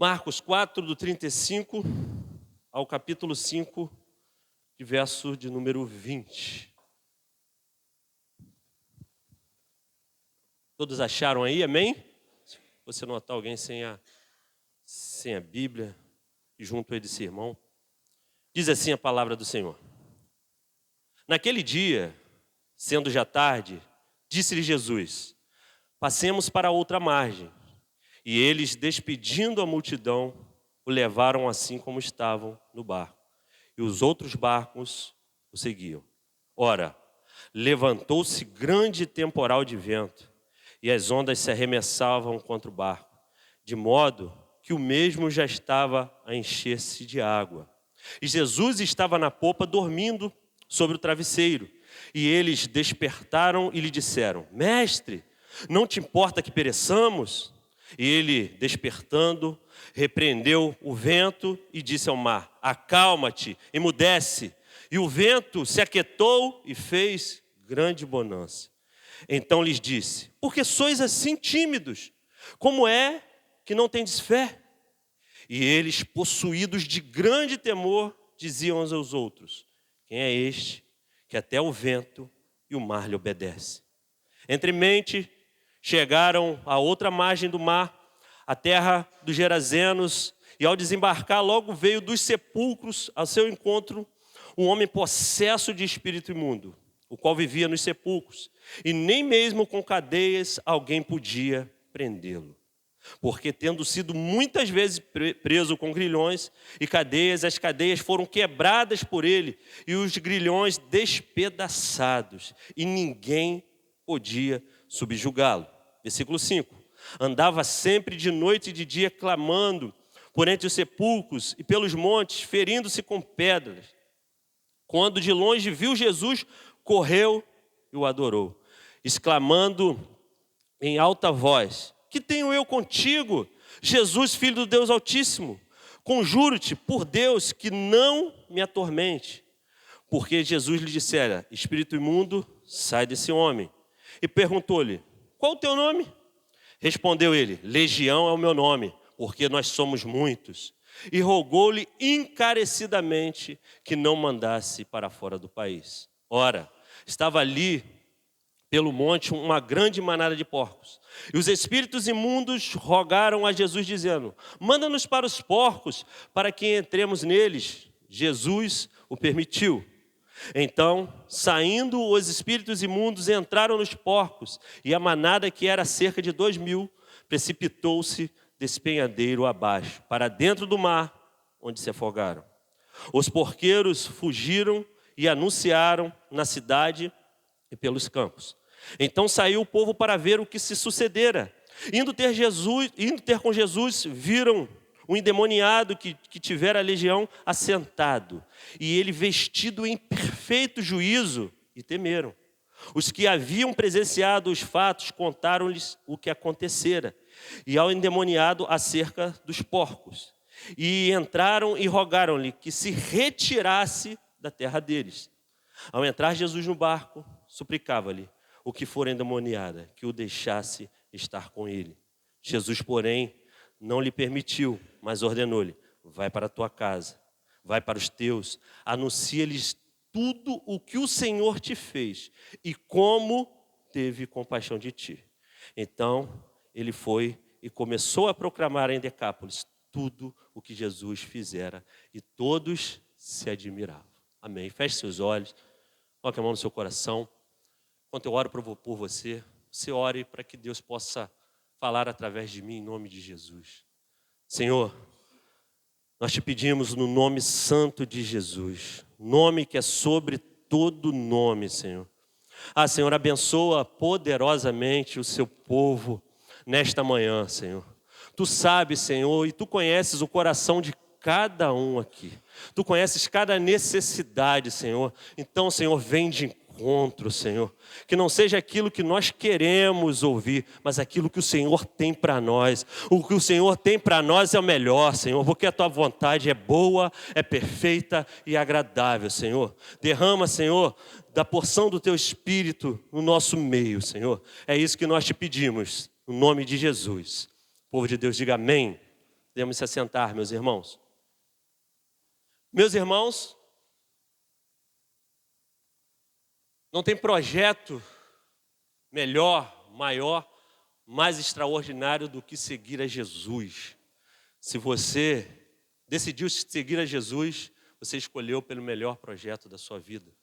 Marcos 4, do 35 ao capítulo 5, de verso de número 20. Todos acharam aí, amém? Se você notar alguém sem a Bíblia, junto a esse irmão. Diz assim a palavra do Senhor. Naquele dia, sendo já tarde, disse-lhe Jesus: passemos para outra margem. E eles, despedindo a multidão, o levaram assim como estavam no barco. E os outros barcos o seguiam. Ora, levantou-se grande temporal de vento, e as ondas se arremessavam contra o barco, de modo que o mesmo já estava a encher-se de água. E Jesus estava na popa dormindo sobre o travesseiro. E eles despertaram e lhe disseram: Mestre, não te importa que pereçamos? E ele, despertando, repreendeu o vento e disse ao mar: acalma-te, emudece. E o vento se aquietou e fez grande bonança. Então lhes disse: por que sois assim tímidos? Como é que não tendes fé? E eles, possuídos de grande temor, diziam uns aos outros: quem é este que até o vento e o mar lhe obedece? Entremente chegaram à outra margem do mar, a terra dos Gerazenos, e ao desembarcar logo veio dos sepulcros ao seu encontro um homem possesso de espírito imundo, o qual vivia nos sepulcros, e nem mesmo com cadeias alguém podia prendê-lo. Porque tendo sido muitas vezes preso com grilhões e cadeias, as cadeias foram quebradas por ele e os grilhões despedaçados, e ninguém podia subjugá-lo. Versículo 5. Andava sempre de noite e de dia clamando por entre os sepulcros e pelos montes, ferindo-se com pedras. Quando de longe viu Jesus, correu e o adorou, exclamando em alta voz: que tenho eu contigo, Jesus, Filho do Deus Altíssimo? Conjuro-te por Deus que não me atormente. Porque Jesus lhe dissera: espírito imundo, sai desse homem. E perguntou-lhe: qual o teu nome? Respondeu ele: Legião é o meu nome, porque nós somos muitos. E rogou-lhe encarecidamente que não mandasse para fora do país. Ora, estava ali pelo monte uma grande manada de porcos. E os espíritos imundos rogaram a Jesus, dizendo: manda-nos para os porcos, para que entremos neles. Jesus o permitiu. Então, saindo os espíritos imundos, entraram nos porcos, e a manada, que era cerca de 2.000, precipitou-se despenhadeiro abaixo, para dentro do mar, onde se afogaram. Os porqueiros fugiram e anunciaram na cidade e pelos campos. Então saiu o povo para ver o que se sucedera. Indo ter com Jesus, viram um endemoniado que tivera a legião assentado, e ele vestido em perfeito juízo, e temeram. Os que haviam presenciado os fatos contaram-lhes o que acontecera, e ao endemoniado acerca dos porcos. E entraram e rogaram-lhe que se retirasse da terra deles. Ao entrar Jesus no barco, suplicava-lhe o que for endemoniada, que o deixasse estar com ele. Jesus, porém, não lhe permitiu, mas ordenou-lhe: vai para a tua casa, vai para os teus, anuncia-lhes tudo o que o Senhor te fez e como teve compaixão de ti. Então ele foi e começou a proclamar em Decápolis tudo o que Jesus fizera, e todos se admiravam. Amém. Feche seus olhos, coloque a mão no seu coração. Enquanto eu oro por você, você ore para que Deus possa falar através de mim, em nome de Jesus. Senhor, nós te pedimos no nome santo de Jesus, nome que é sobre todo nome, Senhor. Senhor, abençoa poderosamente o seu povo nesta manhã, Senhor. Tu sabes, Senhor, e Tu conheces o coração de cada um aqui. Tu conheces cada necessidade, Senhor. Então, Senhor, vem de encontro, Senhor. Que não seja aquilo que nós queremos ouvir, mas aquilo que o Senhor tem para nós. O que o Senhor tem para nós é o melhor, Senhor, porque a Tua vontade é boa, é perfeita e agradável, Senhor. Derrama, Senhor, da porção do Teu Espírito no nosso meio, Senhor. É isso que nós te pedimos, no nome de Jesus. O povo de Deus diga amém. Podemos se assentar, meus irmãos. Meus irmãos, não tem projeto melhor, maior, mais extraordinário do que seguir a Jesus. Se você decidiu seguir a Jesus, você escolheu pelo melhor projeto da sua vida.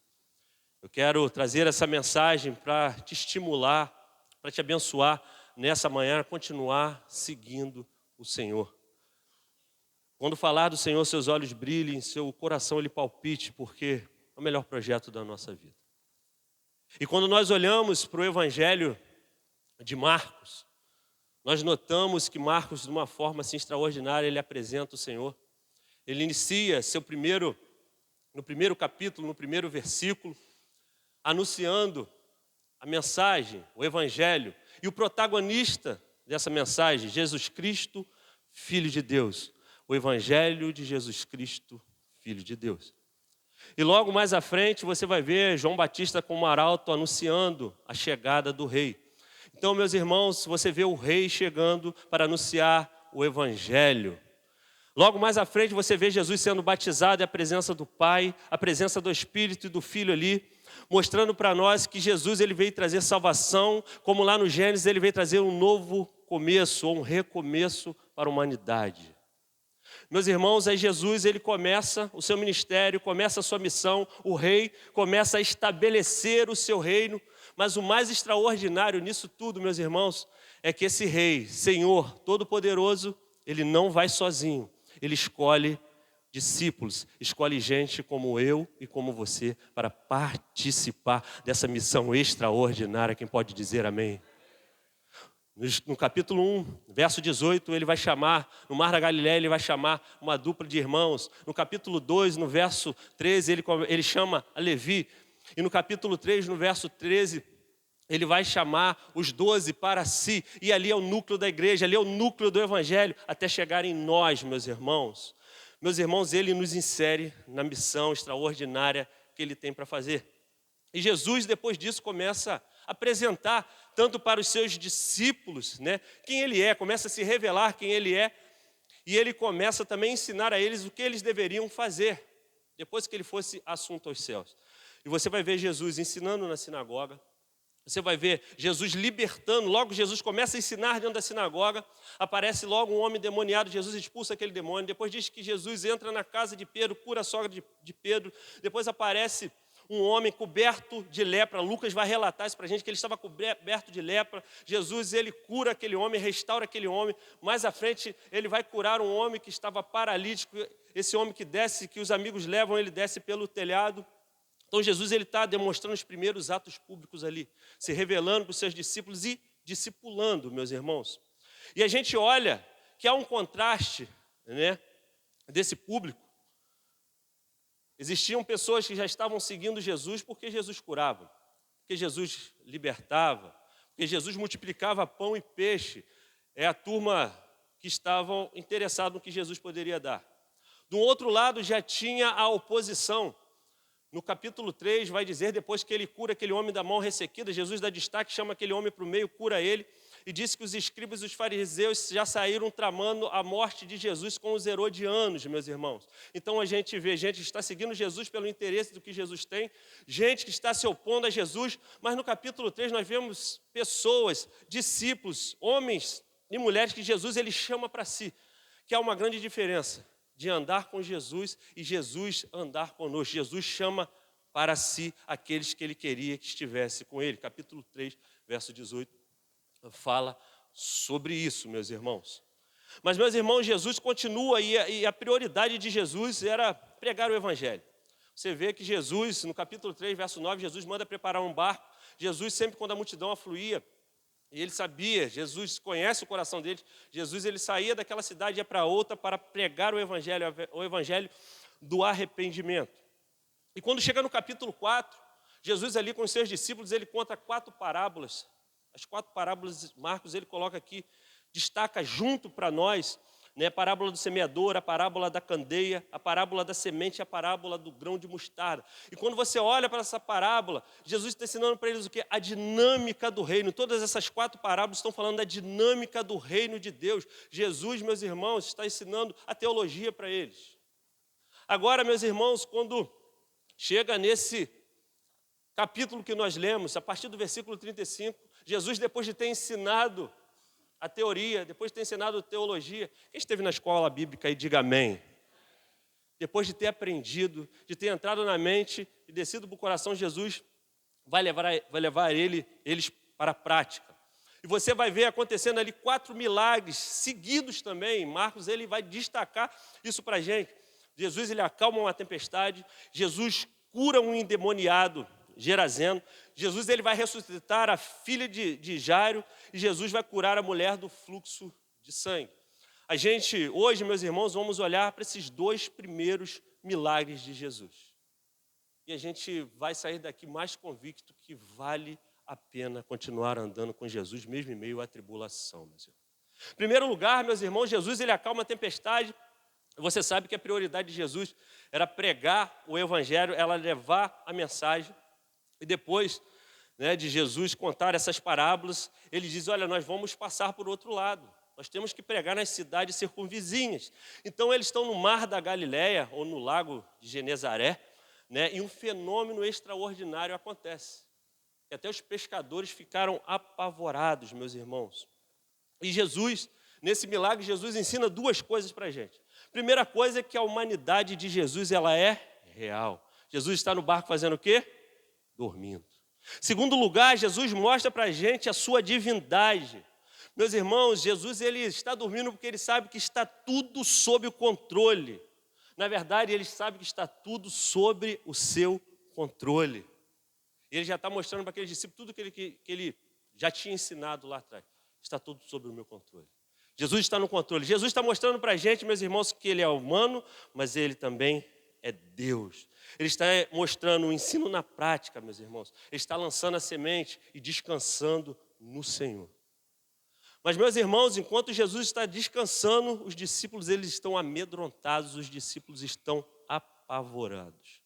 Eu quero trazer essa mensagem para te estimular, para te abençoar nessa manhã, a continuar seguindo o Senhor. Quando falar do Senhor, seus olhos brilhem, seu coração ele palpite, porque é o melhor projeto da nossa vida. E quando nós olhamos para o Evangelho de Marcos, nós notamos que Marcos, de uma forma assim extraordinária, ele apresenta o Senhor. Ele inicia no primeiro capítulo, no primeiro versículo, anunciando a mensagem, o Evangelho. E o protagonista dessa mensagem, Jesus Cristo, Filho de Deus. O Evangelho de Jesus Cristo, Filho de Deus. E logo mais à frente você vai ver João Batista como arauto anunciando a chegada do rei. Então, meus irmãos, você vê o rei chegando para anunciar o Evangelho. Logo mais à frente você vê Jesus sendo batizado e a presença do Pai, a presença do Espírito e do Filho ali, mostrando para nós que Jesus ele veio trazer salvação, como lá no Gênesis ele veio trazer um novo começo, ou um recomeço para a humanidade. Meus irmãos, aí Jesus ele começa o seu ministério, começa a sua missão, o rei começa a estabelecer o seu reino, mas o mais extraordinário nisso tudo, meus irmãos, é que esse rei, Senhor Todo-Poderoso, ele não vai sozinho, ele escolhe discípulos, escolhe gente como eu e como você para participar dessa missão extraordinária. Quem pode dizer amém? No capítulo 1, verso 18, ele vai chamar, no Mar da Galileia, ele vai chamar uma dupla de irmãos. No capítulo 2, no verso 13, ele chama a Levi. E no capítulo 3, no verso 13, ele vai chamar os 12 para si. E ali é o núcleo da igreja, ali é o núcleo do Evangelho, até chegar em nós, meus irmãos. Meus irmãos, ele nos insere na missão extraordinária que ele tem para fazer. E Jesus, depois disso, começa a apresentar, tanto para os seus discípulos, quem ele é, começa a se revelar quem ele é, e ele começa também a ensinar a eles o que eles deveriam fazer, depois que ele fosse assunto aos céus. E você vai ver Jesus ensinando na sinagoga, você vai ver Jesus libertando, logo Jesus começa a ensinar dentro da sinagoga, aparece logo um homem endemoniado, Jesus expulsa aquele demônio, depois diz que Jesus entra na casa de Pedro, cura a sogra de Pedro, depois aparece um homem coberto de lepra. Lucas vai relatar isso para a gente, que ele estava coberto de lepra. Jesus, ele cura aquele homem, restaura aquele homem. Mais à frente, ele vai curar um homem que estava paralítico. Esse homem que desce, que os amigos levam, ele desce pelo telhado. Então, Jesus ele está demonstrando os primeiros atos públicos ali, se revelando para os seus discípulos e discipulando, meus irmãos. E a gente olha que há um contraste, desse público. Existiam pessoas que já estavam seguindo Jesus porque Jesus curava, porque Jesus libertava, porque Jesus multiplicava pão e peixe. É a turma que estavam interessados no que Jesus poderia dar. Do outro lado já tinha a oposição. No capítulo 3 vai dizer, depois que ele cura aquele homem da mão ressequida, Jesus dá destaque, chama aquele homem para o meio, cura ele, e disse que os escribas e os fariseus já saíram tramando a morte de Jesus com os herodianos, meus irmãos. Então a gente vê gente que está seguindo Jesus pelo interesse do que Jesus tem, gente que está se opondo a Jesus, mas no capítulo 3 nós vemos pessoas, discípulos, homens e mulheres que Jesus ele chama para si, que há uma grande diferença de andar com Jesus e Jesus andar conosco. Jesus chama para si aqueles que ele queria que estivesse com ele. Capítulo 3, verso 18, fala sobre isso, meus irmãos. Mas, meus irmãos, Jesus continua e a prioridade de Jesus era pregar o Evangelho. Você vê que Jesus, no capítulo 3, verso 9, Jesus manda preparar um barco. Jesus, sempre quando a multidão afluía, e ele sabia, Jesus conhece o coração dele, Jesus ele saía daquela cidade e ia para outra para pregar o evangelho do arrependimento. E quando chega no capítulo 4, Jesus ali com os seus discípulos, ele conta 4 parábolas. As 4 parábolas, Marcos ele coloca aqui, destaca junto para nós, né? A parábola do semeador, a parábola da candeia, a parábola da semente e a parábola do grão de mostarda. E quando você olha para essa parábola, Jesus está ensinando para eles o quê? A dinâmica do reino. Todas essas 4 parábolas estão falando da dinâmica do reino de Deus. Jesus, meus irmãos, está ensinando a teologia para eles. Agora, meus irmãos, quando chega nesse capítulo que nós lemos, a partir do versículo 35, Jesus, depois de ter ensinado a teoria, depois de ter ensinado a teologia, quem esteve na escola bíblica aí, diga amém. Depois de ter aprendido, de ter entrado na mente e descido para o coração, Jesus vai levar eles para a prática. E você vai ver acontecendo ali 4 milagres seguidos também. Marcos ele vai destacar isso para a gente. Jesus ele acalma uma tempestade, Jesus cura um endemoniado, Gerazeno. Jesus ele vai ressuscitar a filha de Jairo e Jesus vai curar a mulher do fluxo de sangue. A gente, hoje, meus irmãos, vamos olhar para esses 2 primeiros milagres de Jesus. E a gente vai sair daqui mais convicto que vale a pena continuar andando com Jesus, mesmo em meio à tribulação, meus irmãos. Em primeiro lugar, meus irmãos, Jesus ele acalma a tempestade. Você sabe que a prioridade de Jesus era pregar o evangelho, ela levar a mensagem. E depois, né, de Jesus contar essas parábolas, ele diz, olha, nós vamos passar por outro lado. Nós temos que pregar nas cidades circunvizinhas. Então, eles estão no mar da Galileia, ou no lago de Genezaré, né, e um fenômeno extraordinário acontece. E até os pescadores ficaram apavorados, meus irmãos. E Jesus, nesse milagre, Jesus ensina 2 coisas para a gente. Primeira coisa é que a humanidade de Jesus, ela é real. Jesus está no barco fazendo o quê? Dormindo. Segundo lugar, Jesus mostra para a gente a sua divindade. Meus irmãos, Jesus ele está dormindo porque ele sabe que está tudo sob o controle. Na verdade, ele sabe que está tudo sobre o seu controle. Ele já está mostrando para aqueles discípulos tudo que ele já tinha ensinado lá atrás. Está tudo sob o meu controle. Jesus está no controle. Jesus está mostrando para a gente, meus irmãos, que ele é humano, mas ele também é Deus. Ele está mostrando o ensino na prática, meus irmãos. Ele está lançando a semente e descansando no Senhor. Mas, meus irmãos, enquanto Jesus está descansando, os discípulos eles estão amedrontados, os discípulos estão apavorados.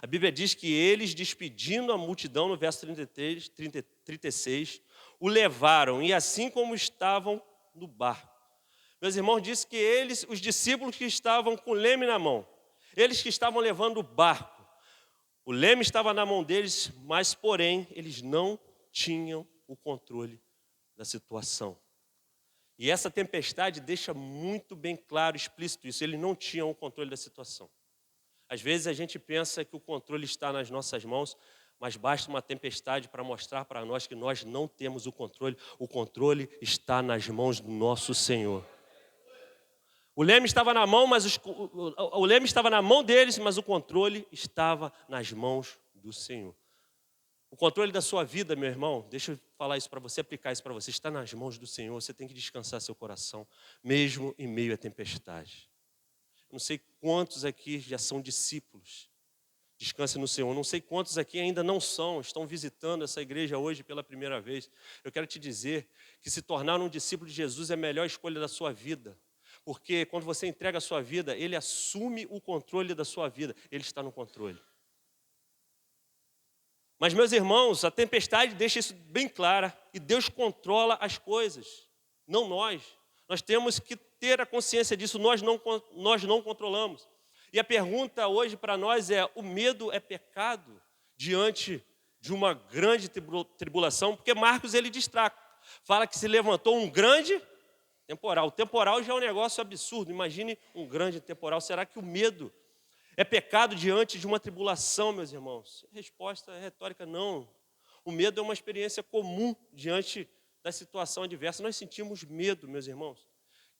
A Bíblia diz que eles, despedindo a multidão, no verso 36, o levaram, e assim como estavam no barco. Meus irmãos, diz que eles, os discípulos que estavam com o leme na mão, eles que estavam levando o barco, o leme estava na mão deles, mas, porém, eles não tinham o controle da situação. E essa tempestade deixa muito bem claro, explícito isso, eles não tinham o controle da situação. Às vezes a gente pensa que o controle está nas nossas mãos, mas basta uma tempestade para mostrar para nós que nós não temos o controle está nas mãos do nosso Senhor. O leme estava na mão, o leme estava na mão deles, mas o controle estava nas mãos do Senhor. O controle da sua vida, meu irmão, deixa eu falar isso para você, aplicar isso para você, está nas mãos do Senhor, você tem que descansar seu coração, mesmo em meio à tempestade. Não sei quantos aqui já são discípulos, descanse no Senhor. Não sei quantos aqui ainda não são, estão visitando essa igreja hoje pela primeira vez. Eu quero te dizer que se tornar um discípulo de Jesus é a melhor escolha da sua vida. Porque quando você entrega a sua vida, Ele assume o controle da sua vida. Ele está no controle. Mas, meus irmãos, a tempestade deixa isso bem claro. E Deus controla as coisas, não nós. Nós temos que ter a consciência disso, nós não controlamos. E a pergunta hoje para nós é, o medo é pecado diante de uma grande tribulação? Porque Marcos ele destaca, fala que se levantou um grande temporal. O temporal já é um negócio absurdo, imagine um grande temporal. Será que o medo é pecado diante de uma tribulação, meus irmãos? A resposta é retórica, não. O medo é uma experiência comum diante da situação adversa. Nós sentimos medo, meus irmãos.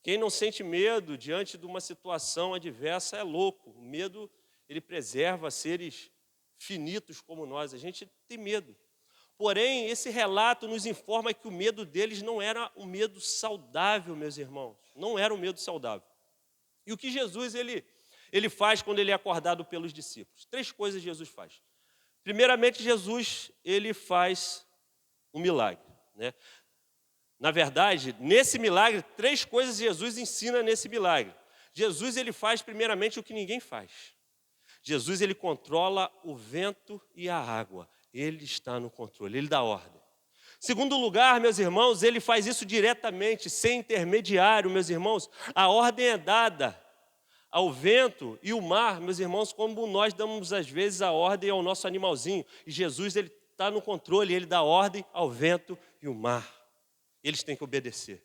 Quem não sente medo diante de uma situação adversa é louco. O medo, ele preserva seres finitos como nós. A gente tem medo. Porém, esse relato nos informa que o medo deles não era um medo saudável, meus irmãos. Não era um medo saudável. E o que Jesus ele faz quando ele é acordado pelos discípulos? 3 coisas Jesus faz. Primeiramente, Jesus ele faz um milagre, né? Na verdade, nesse milagre, 3 coisas Jesus ensina nesse milagre. Jesus, ele faz primeiramente o que ninguém faz. Jesus, ele controla o vento e a água. Ele está no controle, ele dá ordem. Segundo lugar, meus irmãos, ele faz isso diretamente, sem intermediário, meus irmãos. A ordem é dada ao vento e o mar, meus irmãos, como nós damos às vezes a ordem ao nosso animalzinho. E Jesus, ele está no controle, ele dá ordem ao vento e o mar. Eles têm que obedecer.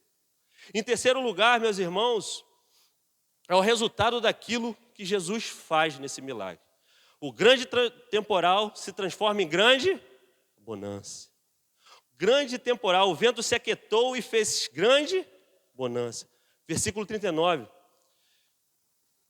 Em terceiro lugar, meus irmãos, é o resultado daquilo que Jesus faz nesse milagre. O grande temporal se transforma em grande bonança. Grande temporal, o vento se aquietou e fez grande bonança. Versículo 39.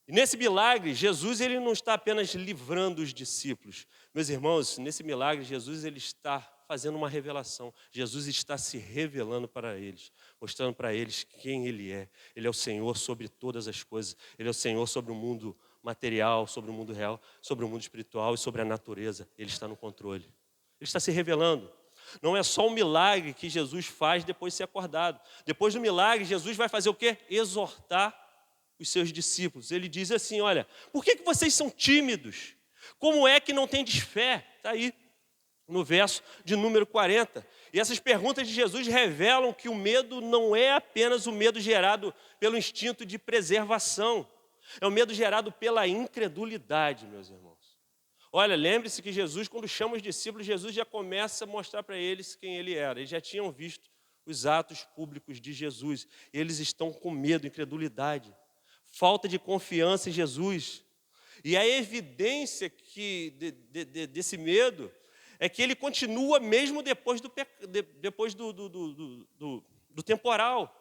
E nesse milagre, Jesus, ele não está apenas livrando os discípulos. Meus irmãos, nesse milagre, Jesus, ele está fazendo uma revelação. Jesus está se revelando para eles, mostrando para eles quem ele é. Ele é o Senhor sobre todas as coisas. Ele é o Senhor sobre o mundo material, sobre o mundo real, sobre o mundo espiritual e sobre a natureza. Ele está no controle. Ele está se revelando. Não é só um milagre que Jesus faz depois de ser acordado. Depois do milagre, Jesus vai fazer o quê? Exortar os seus discípulos. Ele diz assim, olha, por que vocês são tímidos? Como é que não tendes fé? Está aí, no verso de número 40. E essas perguntas de Jesus revelam que o medo não é apenas o medo gerado pelo instinto de preservação. É o medo gerado pela incredulidade, meus irmãos. Olha, lembre-se que Jesus, quando chama os discípulos, Jesus já começa a mostrar para eles quem ele era. Eles já tinham visto os atos públicos de Jesus. Eles estão com medo, incredulidade, falta de confiança em Jesus. E a evidência desse medo é que ele continua mesmo depois do temporal.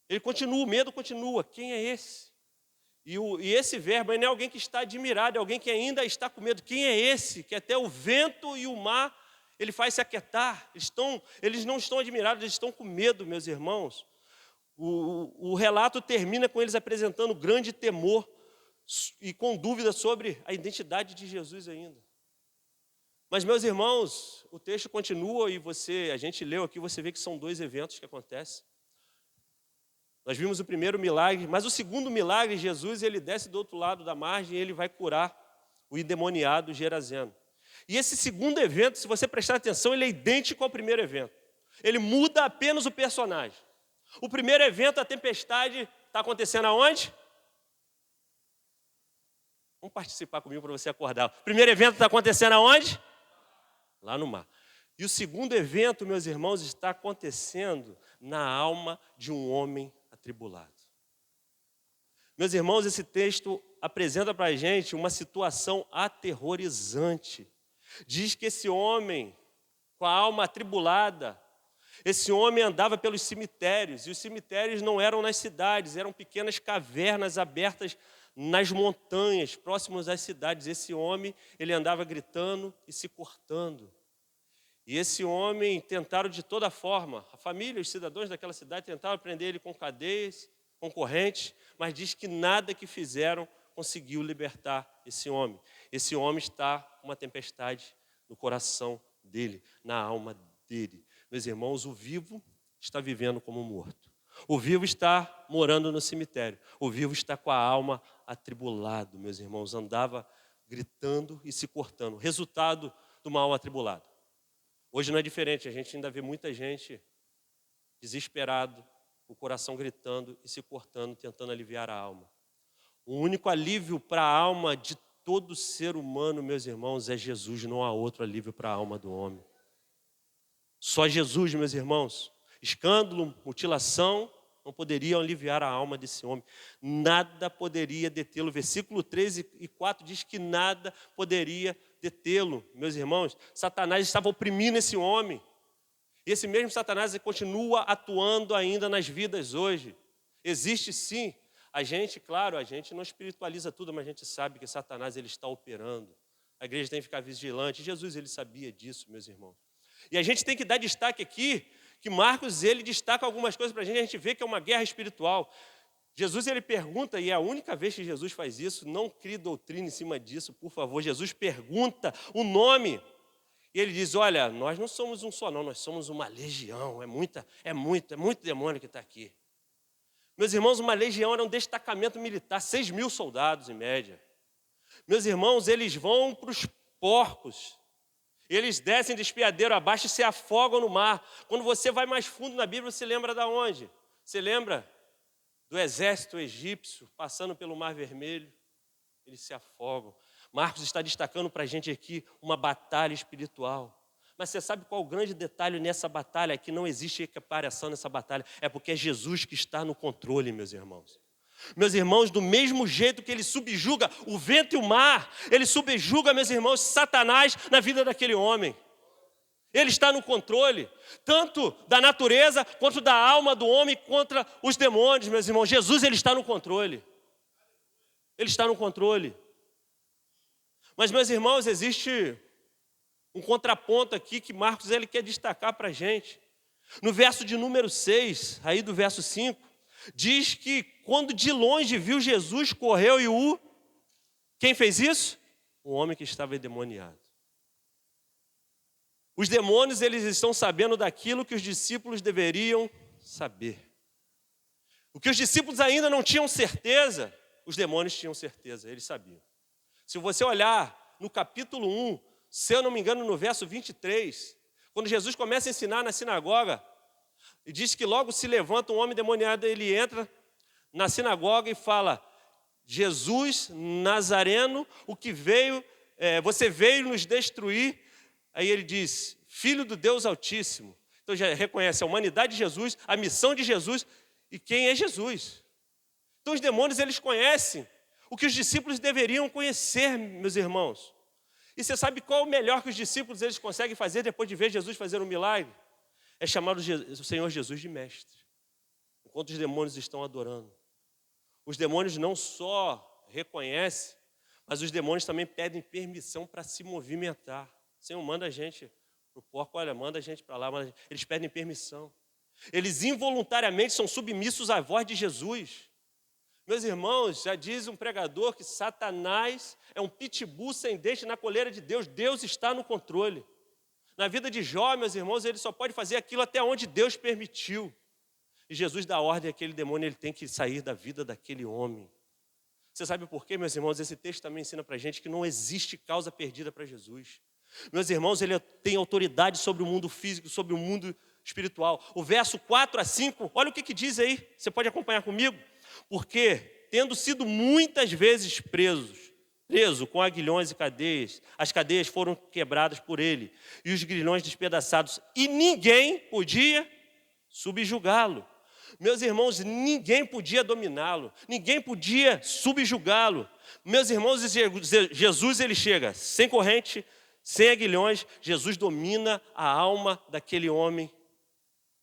Ele continua, o medo continua. Quem é esse? E esse verbo não é alguém que está admirado, é alguém que ainda está com medo. Quem é esse? Que até o vento e o mar, ele faz se aquietar. Eles não estão admirados, eles estão com medo, meus irmãos. O relato termina com eles apresentando grande temor e com dúvida sobre a identidade de Jesus ainda. Mas, meus irmãos, o texto continua e a gente leu aqui, você vê que são 2 eventos que acontecem. Nós vimos o primeiro milagre, mas o segundo milagre, Jesus, ele desce do outro lado da margem e ele vai curar o endemoniado Gerazeno. E esse segundo evento, se você prestar atenção, ele é idêntico ao primeiro evento. Ele muda apenas o personagem. O primeiro evento, a tempestade, está acontecendo aonde? Vamos participar comigo para você acordar. O primeiro evento está acontecendo aonde? Lá no mar. E o segundo evento, meus irmãos, está acontecendo na alma de um homem atribulado. Meus irmãos, esse texto apresenta para a gente uma situação aterrorizante. Diz que esse homem, com a alma atribulada, esse homem andava pelos cemitérios, e os cemitérios não eram nas cidades, eram pequenas cavernas abertas nas montanhas, próximos às cidades. Esse homem, ele andava gritando e se cortando. E esse homem tentaram de toda forma, a família, os cidadãos daquela cidade tentaram prender ele com cadeias, com correntes, mas diz que nada que fizeram conseguiu libertar esse homem. Esse homem está com uma tempestade no coração dele, na alma dele. Meus irmãos, o vivo está vivendo como um morto. O vivo está morando no cemitério. O vivo está com a alma atribulado, meus irmãos. Andava gritando e se cortando. Resultado de uma alma atribulada. Hoje não é diferente, a gente ainda vê muita gente desesperado, o coração gritando e se cortando, tentando aliviar a alma. O único alívio para a alma de todo ser humano, meus irmãos, é Jesus, não há outro alívio para a alma do homem. Só Jesus, meus irmãos. Escândalo, mutilação, não poderiam aliviar a alma desse homem. Nada poderia detê-lo. Versículo 3 e 4 diz que nada poderia detê-lo, meus irmãos. Satanás estava oprimindo esse homem. E esse mesmo Satanás continua atuando ainda nas vidas hoje. Existe sim. A gente não espiritualiza tudo, mas a gente sabe que Satanás ele está operando. A igreja tem que ficar vigilante. Jesus ele sabia disso, meus irmãos. E a gente tem que dar destaque aqui, que Marcos ele destaca algumas coisas para a gente vê que é uma guerra espiritual. Jesus ele pergunta, e é a única vez que Jesus faz isso, não crie doutrina em cima disso, por favor. Jesus pergunta o nome. E ele diz, olha, nós não somos um só não, nós somos uma legião, é muito demônio que está aqui. Meus irmãos, uma legião era um destacamento militar, 6.000 soldados em média. Meus irmãos, eles vão para os porcos. Eles descem de espiadeiro abaixo e se afogam no mar. Quando você vai mais fundo na Bíblia, você lembra de onde? Você lembra do exército egípcio passando pelo Mar Vermelho? Eles se afogam. Marcos está destacando para a gente aqui uma batalha espiritual. Mas você sabe qual o grande detalhe nessa batalha? É que não existe equiparação nessa batalha. É porque é Jesus que está no controle, meus irmãos. Meus irmãos, do mesmo jeito que ele subjuga o vento e o mar, ele subjuga, meus irmãos, Satanás na vida daquele homem. Ele está no controle, tanto da natureza, quanto da alma do homem, contra os demônios, meus irmãos. Jesus, ele está no controle. Ele está no controle. Mas, meus irmãos, existe um contraponto aqui que Marcos ele quer destacar para a gente. No verso de número 6, aí do verso 5, diz que quando de longe viu Jesus, correu e quem fez isso? O homem que estava endemoniado. Os demônios, eles estão sabendo daquilo que os discípulos deveriam saber. O que os discípulos ainda não tinham certeza, os demônios tinham certeza, eles sabiam. Se você olhar no capítulo 1, se eu não me engano, no verso 23, quando Jesus começa a ensinar na sinagoga, e diz que logo se levanta um homem endemoniado, ele entra na sinagoga e fala, Jesus Nazareno, o que você veio nos destruir. Aí ele diz, Filho do Deus Altíssimo. Então já reconhece a humanidade de Jesus, a missão de Jesus e quem é Jesus. Então os demônios, eles conhecem o que os discípulos deveriam conhecer, meus irmãos. E você sabe qual o melhor que os discípulos eles conseguem fazer depois de ver Jesus fazer um milagre? É chamar o Senhor Jesus de mestre. Enquanto os demônios estão adorando. Os demônios não só reconhecem, mas os demônios também pedem permissão para se movimentar. O Senhor manda a gente para o porco, olha, manda a gente para lá. Eles pedem permissão. Eles involuntariamente são submissos à voz de Jesus. Meus irmãos, já diz um pregador que Satanás é um pitbull sem dente na coleira de Deus. Deus está no controle. Na vida de Jó, meus irmãos, ele só pode fazer aquilo até onde Deus permitiu. E Jesus dá ordem àquele demônio, ele tem que sair da vida daquele homem. Você sabe por quê, meus irmãos? Esse texto também ensina para a gente que não existe causa perdida para Jesus. Meus irmãos, ele tem autoridade sobre o mundo físico, sobre o mundo espiritual. O verso 4 a 5, olha o que diz aí. Você pode acompanhar comigo? Porque, tendo sido muitas vezes preso com aguilhões e cadeias, as cadeias foram quebradas por ele, e os grilhões despedaçados, e ninguém podia subjugá-lo. Meus irmãos, ninguém podia dominá-lo, ninguém podia subjugá-lo. Meus irmãos, Jesus ele chega sem corrente, sem aguilhões, Jesus domina a alma daquele homem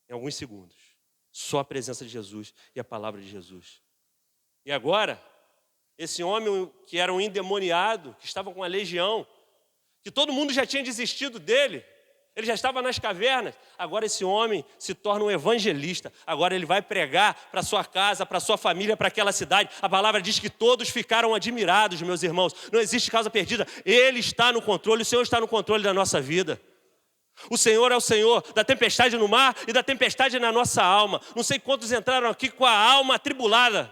em alguns segundos. Só a presença de Jesus e a palavra de Jesus. E agora, esse homem que era um endemoniado, que estava com a legião, que todo mundo já tinha desistido dele, ele já estava nas cavernas, agora esse homem se torna um evangelista, agora ele vai pregar para sua casa, para sua família, para aquela cidade. A palavra diz que todos ficaram admirados, meus irmãos, não existe causa perdida, ele está no controle, o Senhor está no controle da nossa vida. O Senhor é o Senhor da tempestade no mar e da tempestade na nossa alma. Não sei quantos entraram aqui com a alma atribulada,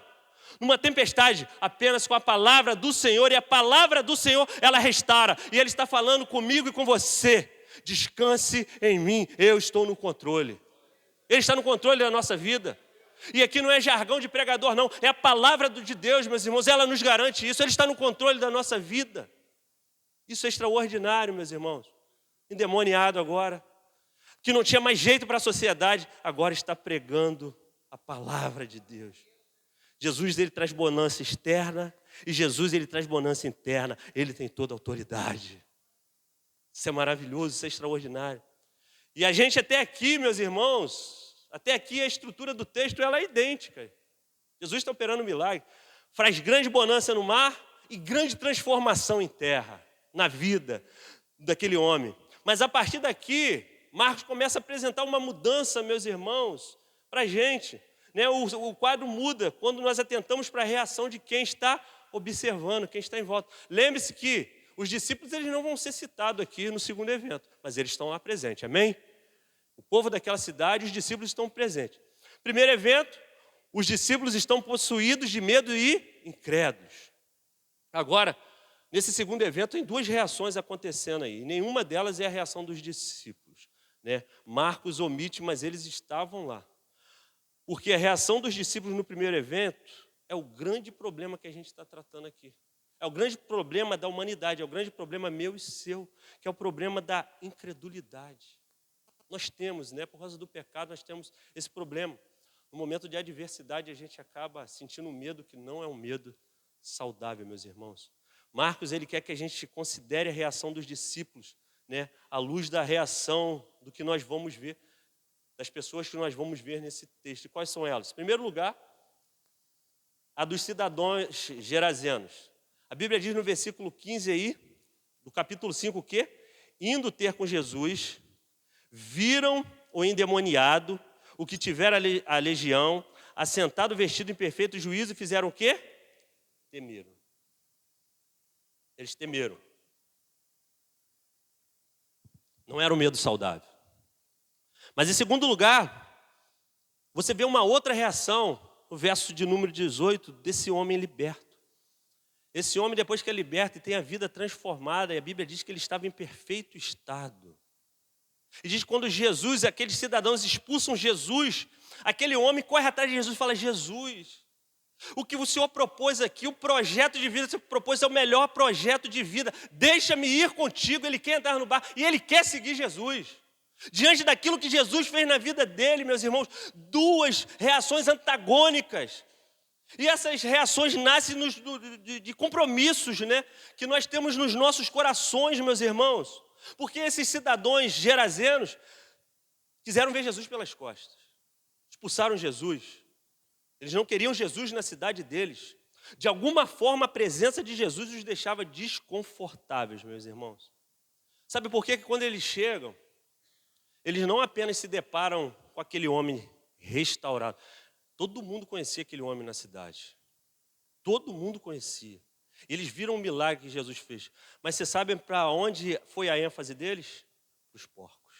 numa tempestade, apenas com a palavra do Senhor, e a palavra do Senhor, ela restaura, e Ele está falando comigo e com você, descanse em mim, eu estou no controle. Ele está no controle da nossa vida, e aqui não é jargão de pregador não, é a palavra de Deus, meus irmãos, ela nos garante isso, Ele está no controle da nossa vida. Isso é extraordinário, meus irmãos. Endemoniado agora, que não tinha mais jeito para a sociedade, agora está pregando a palavra de Deus. Jesus, ele traz bonança externa e Jesus, ele traz bonança interna. Ele tem toda a autoridade. Isso é maravilhoso, isso é extraordinário. E a gente até aqui, meus irmãos, até aqui a estrutura do texto ela é idêntica. Jesus está operando um milagre. Faz grande bonança no mar e grande transformação em terra, na vida daquele homem. Mas a partir daqui, Marcos começa a apresentar uma mudança, meus irmãos, para a gente. O quadro muda quando nós atentamos para a reação de quem está observando, quem está em volta. Lembre-se que os discípulos eles não vão ser citados aqui no segundo evento, mas eles estão lá presentes, amém? O povo daquela cidade, os discípulos estão presentes. Primeiro evento, os discípulos estão possuídos de medo e incrédulos. Agora, nesse segundo evento, tem duas reações acontecendo aí. Nenhuma delas é a reação dos discípulos, né? Marcos omite, mas eles estavam lá. Porque a reação dos discípulos no primeiro evento é o grande problema que a gente está tratando aqui. É o grande problema da humanidade, é o grande problema meu e seu, que é o problema da incredulidade. Nós temos, né, por causa do pecado, nós temos esse problema. No momento de adversidade, a gente acaba sentindo um medo que não é um medo saudável, meus irmãos. Marcos, ele quer que a gente considere a reação dos discípulos, né, à luz da reação do que nós vamos ver, das pessoas que nós vamos ver nesse texto. E quais são elas? Em primeiro lugar, a dos cidadãos gerazenos. A Bíblia diz no versículo 15 aí, do capítulo 5, o quê? Indo ter com Jesus, viram o endemoniado, o que tivera a legião, assentado vestido em perfeito juízo, e fizeram o quê? Temeram. Eles temeram. Não era um medo saudável. Mas em segundo lugar, você vê uma outra reação, no verso de número 18, desse homem liberto. Esse homem, depois que é liberto e tem a vida transformada, e a Bíblia diz que ele estava em perfeito estado. E diz que quando Jesus, aqueles cidadãos expulsam Jesus, aquele homem corre atrás de Jesus e fala: Jesus, o que o Senhor propôs aqui, o projeto de vida que você propôs é o melhor projeto de vida. Deixa-me ir contigo. Ele quer entrar no bar e ele quer seguir Jesus. Diante daquilo que Jesus fez na vida dele, meus irmãos, duas reações antagônicas. E essas reações nascem de compromissos, né, que nós temos nos nossos corações, meus irmãos. Porque esses cidadãos gerazenos quiseram ver Jesus pelas costas. Expulsaram Jesus. Eles não queriam Jesus na cidade deles. De alguma forma, a presença de Jesus os deixava desconfortáveis, meus irmãos. Sabe por quê? Que quando eles chegam, eles não apenas se deparam com aquele homem restaurado. Todo mundo conhecia aquele homem na cidade. Todo mundo conhecia. Eles viram o milagre que Jesus fez. Mas vocês sabem para onde foi a ênfase deles? Os porcos.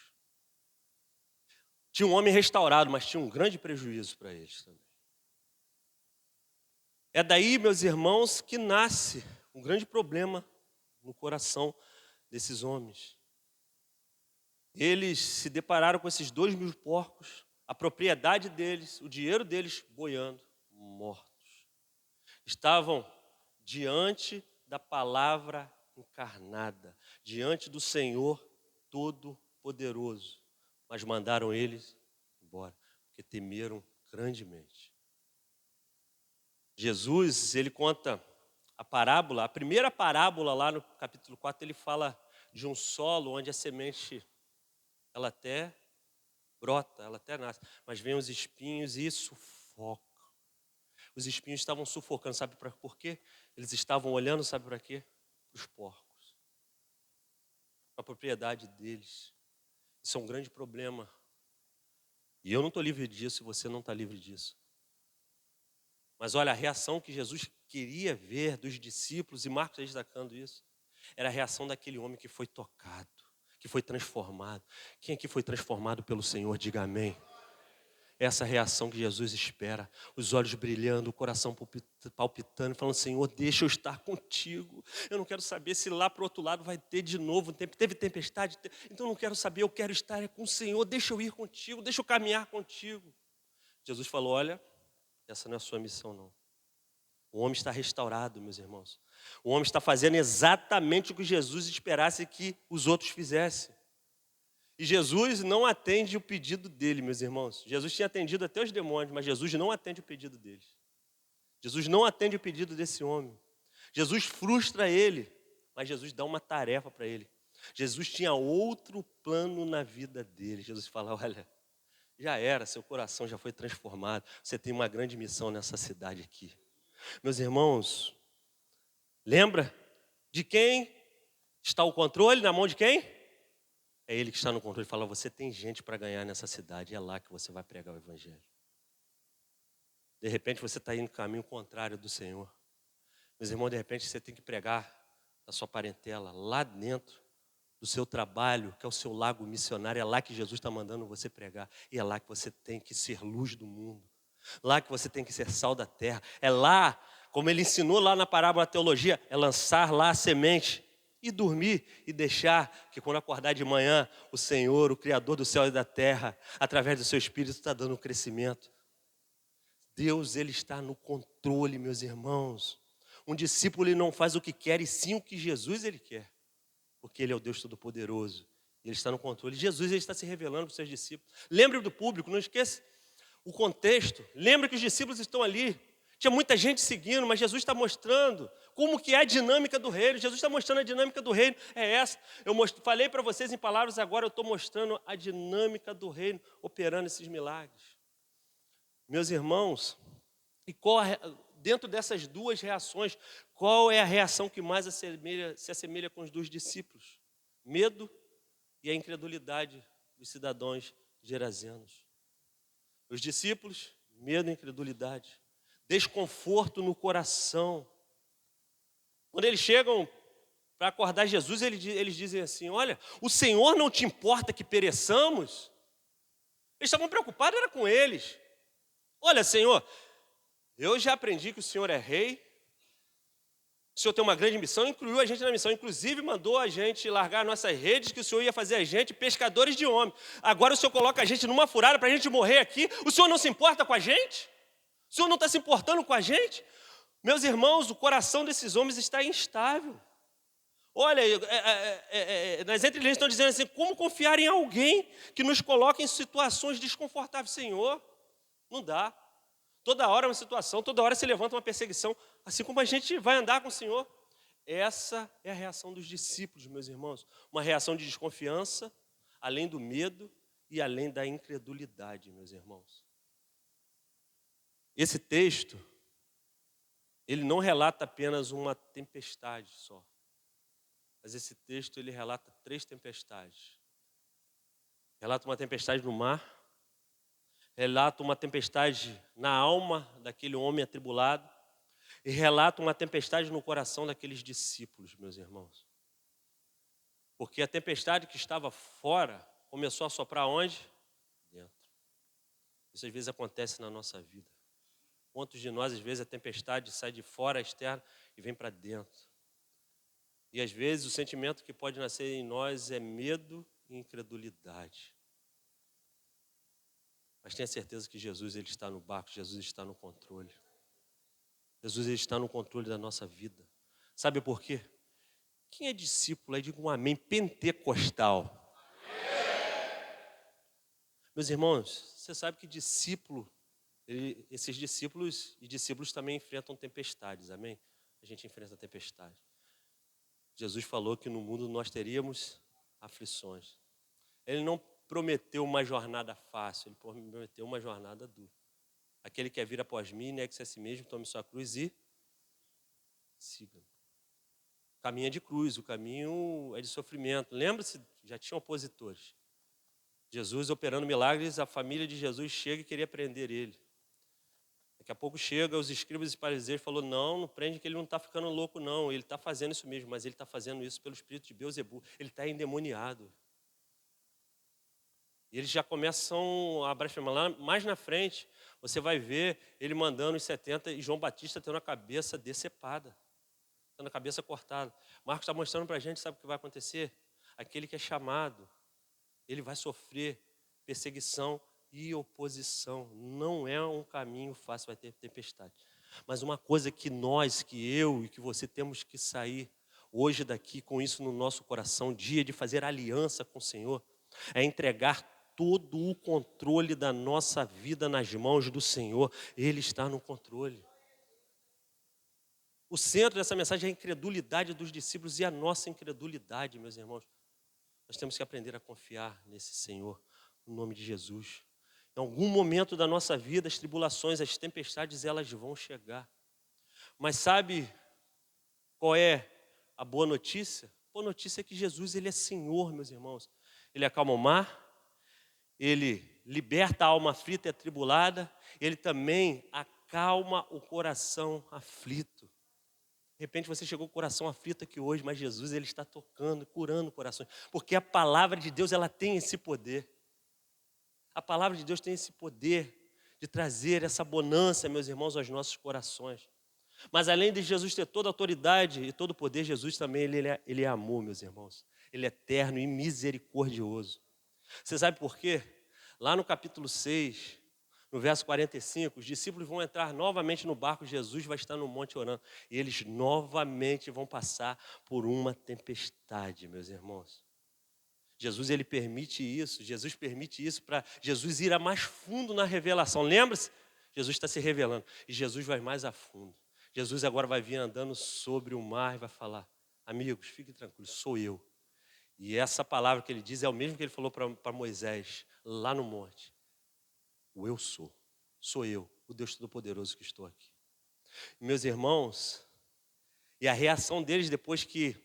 Tinha um homem restaurado, mas tinha um grande prejuízo para eles também. É daí, meus irmãos, que nasce um grande problema no coração desses homens. Eles se depararam com esses 2.000 porcos, a propriedade deles, o dinheiro deles boiando, mortos. Estavam diante da palavra encarnada, diante do Senhor Todo-Poderoso, mas mandaram eles embora, porque temeram grandemente. Jesus, ele conta a parábola, a primeira parábola lá no capítulo 4, ele fala de um solo onde a semente, ela até brota, ela até nasce, mas vem os espinhos e sufoca. Os espinhos estavam sufocando, sabe por quê? Eles estavam olhando, sabe para quê? Para os porcos. Para a propriedade deles. Isso é um grande problema. E eu não estou livre disso e você não está livre disso. Mas olha, a reação que Jesus queria ver dos discípulos, e Marcos está destacando isso, era a reação daquele homem que foi tocado, que foi transformado. Quem aqui foi transformado pelo Senhor, diga amém. Essa reação que Jesus espera, os olhos brilhando, o coração palpitando, falando: Senhor, deixa eu estar contigo. Eu não quero saber se lá para o outro lado vai ter de novo, teve tempestade, então eu não quero saber, eu quero estar com o Senhor, deixa eu ir contigo, deixa eu caminhar contigo. Jesus falou: olha, essa não é a sua missão não. O homem está restaurado, meus irmãos. O homem está fazendo exatamente o que Jesus esperasse que os outros fizessem. E Jesus não atende o pedido dele, meus irmãos. Jesus tinha atendido até os demônios, mas Jesus não atende o pedido deles. Jesus não atende o pedido desse homem. Jesus frustra ele, mas Jesus dá uma tarefa para ele. Jesus tinha outro plano na vida dele. Jesus fala: olha, já era, seu coração já foi transformado. Você tem uma grande missão nessa cidade aqui. Meus irmãos, lembra de quem está o controle? Na mão de quem? É ele que está no controle. Ele fala: você tem gente para ganhar nessa cidade. É lá que você vai pregar o evangelho. De repente você está indo no caminho contrário do Senhor. Meus irmãos, de repente você tem que pregar da sua parentela, lá dentro do seu trabalho, que é o seu lago missionário, é lá que Jesus está mandando você pregar. E é lá que você tem que ser luz do mundo. Lá que você tem que ser sal da terra. É lá, como ele ensinou lá na parábola da teologia, é lançar lá a semente e dormir e deixar que quando acordar de manhã, o Senhor, o Criador do céu e da terra, através do seu Espírito, está dando um crescimento. Deus, Ele está no controle, meus irmãos. Um discípulo ele não faz o que quer, e sim o que Jesus Ele quer. Porque Ele é o Deus Todo-Poderoso. Ele está no controle. Jesus Ele está se revelando para os seus discípulos. Lembre do público, não esqueça o contexto. Lembre que os discípulos estão ali. Tinha muita gente seguindo, mas Jesus está mostrando como que é a dinâmica do reino. Jesus está mostrando a dinâmica do reino. É essa. Falei para vocês em palavras, agora eu estou mostrando a dinâmica do reino, operando esses milagres. Meus irmãos, e dentro dessas duas reações, qual é a reação que mais se assemelha com os dos discípulos? Medo e a incredulidade dos cidadãos gerazenos. Os discípulos, medo e incredulidade. Desconforto no coração. Quando eles chegam para acordar Jesus, eles dizem assim, olha, o Senhor não te importa que pereçamos? Eles estavam preocupados, era com eles. Olha, Senhor, eu já aprendi que o Senhor é rei, o Senhor tem uma grande missão, incluiu a gente na missão, inclusive mandou a gente largar nossas redes, que o Senhor ia fazer a gente pescadores de homens. Agora o Senhor coloca a gente numa furada para a gente morrer aqui, o Senhor não se importa com a gente? O Senhor não está se importando com a gente? Meus irmãos, o coração desses homens está instável. Olha, nas entrelinhas estão dizendo assim, como confiar em alguém que nos coloca em situações desconfortáveis? Senhor, não dá. Toda hora é uma situação, toda hora se levanta uma perseguição, assim como a gente vai andar com o Senhor. Essa é a reação dos discípulos, meus irmãos. Uma reação de desconfiança, além do medo e além da incredulidade, meus irmãos. Esse texto, ele não relata apenas uma tempestade só. Mas esse texto, ele relata 3 tempestades. Relata uma tempestade no mar, relata uma tempestade na alma daquele homem atribulado e relata uma tempestade no coração daqueles discípulos, meus irmãos. Porque a tempestade que estava fora começou a soprar onde? Dentro. Isso às vezes acontece na nossa vida. Quantos de nós, às vezes, a tempestade sai de fora, externa, e vem para dentro. E às vezes o sentimento que pode nascer em nós é medo e incredulidade. Mas tenha certeza que Jesus ele está no barco, Jesus está no controle. Jesus ele está no controle da nossa vida. Sabe por quê? Quem é discípulo, aí diga um amém, pentecostal. Meus irmãos, você sabe que discípulo, esses discípulos e discípulos também enfrentam tempestades, amém? A gente enfrenta tempestade. Jesus falou que no mundo nós teríamos aflições. Ele não prometeu uma jornada fácil, ele prometeu uma jornada dura. Aquele que quer vir após mim, negue-se a si mesmo, tome sua cruz e siga-me. O caminho é de cruz, o caminho é de sofrimento. Lembra-se, já tinha opositores. Jesus operando milagres, a família de Jesus chega e queria prender ele. Daqui a pouco chega os escribas e fariseus e falou, não prende que ele não está ficando louco não, ele está fazendo isso mesmo, mas ele está fazendo isso pelo espírito de Beelzebu, ele está endemoniado. E eles já começam a blasfemar. Lá mais na frente, você vai ver ele mandando os 70 e João Batista tendo a cabeça decepada, tendo a cabeça cortada. Marcos está mostrando para a gente, sabe o que vai acontecer? Aquele que é chamado, ele vai sofrer perseguição e oposição. Não é um caminho fácil, vai ter tempestade. Mas uma coisa que nós, que eu e que você temos que sair hoje daqui com isso no nosso coração, dia de fazer aliança com o Senhor, é entregar todo o controle da nossa vida nas mãos do Senhor. Ele está no controle. O centro dessa mensagem é a incredulidade dos discípulos e a nossa incredulidade, meus irmãos. Nós temos que aprender a confiar nesse Senhor, no nome de Jesus. Em algum momento da nossa vida, as tribulações, as tempestades, elas vão chegar. Mas sabe qual é a boa notícia? A boa notícia é que Jesus, ele é Senhor, meus irmãos. Ele acalma o mar, ele liberta a alma aflita e atribulada, ele também acalma o coração aflito. De repente você chegou com o coração aflito aqui hoje, mas Jesus, Ele está tocando, curando corações. Porque a palavra de Deus, ela tem esse poder. A palavra de Deus tem esse poder de trazer essa bonança, meus irmãos, aos nossos corações. Mas além de Jesus ter toda a autoridade e todo o poder, Jesus também, ele é amor, meus irmãos. Ele é eterno e misericordioso. Você sabe por quê? Lá no capítulo 6, no verso 45, os discípulos vão entrar novamente no barco, Jesus vai estar no monte orando. E eles novamente vão passar por uma tempestade, meus irmãos. Jesus, ele permite isso para Jesus ir a mais fundo na revelação. Lembra-se? Jesus está se revelando e Jesus vai mais a fundo. Jesus agora vai vir andando sobre o mar e vai falar: amigos, fiquem tranquilos, sou eu. E essa palavra que ele diz é o mesmo que ele falou para Moisés, lá no monte. O eu sou eu, o Deus Todo-Poderoso que estou aqui. Meus irmãos, e a reação deles depois que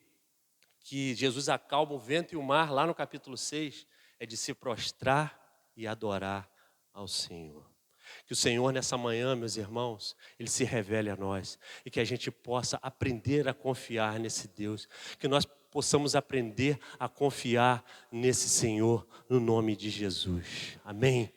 Jesus acalma o vento e o mar, lá no capítulo 6, é de se prostrar e adorar ao Senhor. Que o Senhor nessa manhã, meus irmãos, Ele se revele a nós e que a gente possa aprender a confiar nesse Deus, que nós possamos aprender a confiar nesse Senhor no nome de Jesus. Amém?